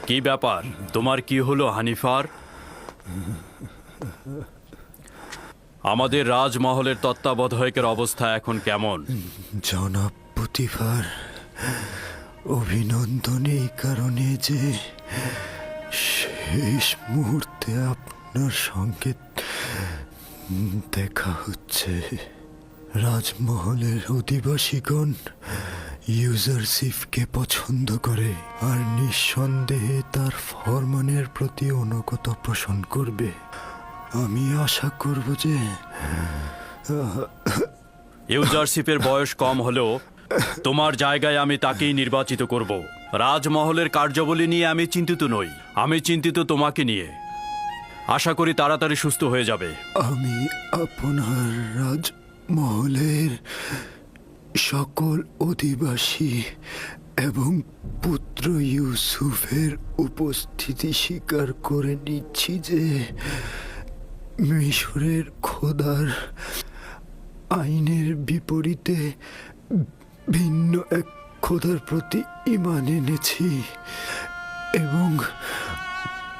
কি ব্যাপার, তোমার কি হলো হানিফার? আমাদের রাজমহলের তত্ত্বাবধায়কের অবস্থা এখন কেমন? জনাব পুতিফার, অভিনন্দন এই কারণে যে শেষ মুহূর্তে আপনার সঙ্গে দেখা হচ্ছে। রাজমহলের অধিবাসীগণ ইউজারশিপকে পছন্দ করে আর নিঃসন্দেহে তার ফরমানের প্রতি অনুগত পোষণ করবে। আমি আশা করব যে ইউজারশিপের বয়স কম হলেও তোমার জায়গায় আমি তাকেই নির্বাচিত করব। রাজমহলের কার্যাবলী নিয়ে আমি চিন্তিত নই, আমি চিন্তিত তোমাকে নিয়ে। আশা করি তাড়াতাড়ি সুস্থ হয়ে যাবে। আমি আপনার রাজমহলের সকল অধিবাসী এবং পুত্র ইউসুফের উপস্থিতি স্বীকার করে নিচ্ছি যে মিশরের খোদার আইনের বিপরীতে ভিন্ন এক খোদার প্রতি ঈমান এনেছি এবং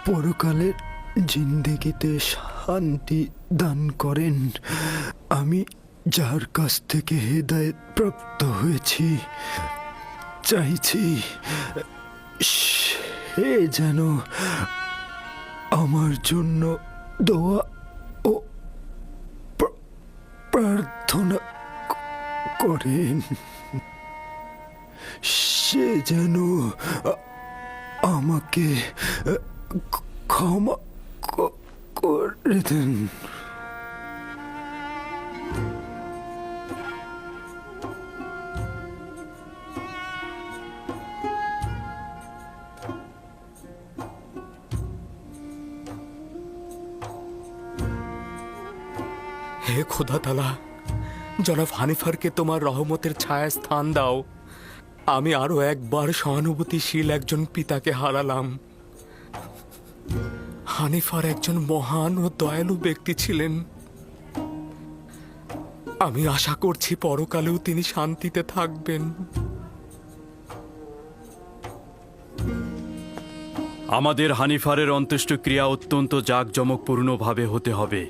পরকালের জিন্দেগিতে শান্তি দান করেন। আমি যার কাছ থেকে হেদায়েত প্রাপ্ত হয়েছি, চাইছি সে যেন আমার জন্য দোয়া ও প্রার্থনা করেন। সে যেন আমাকে ক্ষমা করে দেন। হে খোদা তাআলা, জনাব হানিফারকে তোমার রহমতের ছায়ায় স্থান দাও। আমি আরো একবার সহানুভূতিশীল একজন পিতাকে হারালাম। হানিফার একজন মহান ও দয়ালু ব্যক্তি ছিলেন। আমি আশা করছি পরকালেও তিনি শান্তিতে থাকবেন। আমাদের হানিফারের অন্ত্যেষ্টিক্রিয়া অত্যন্ত জাঁকজমকপূর্ণভাবে হতে হবে।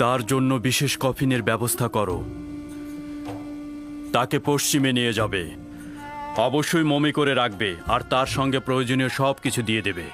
তার জন্য বিশেষ কফিনের ব্যবস্থা করো। তাকে পশ্চিমে নিয়ে যাবে, অবশ্যই মমি করে রাখবে আর তার সঙ্গে প্রয়োজনীয় সব কিছু দিয়ে দেবে।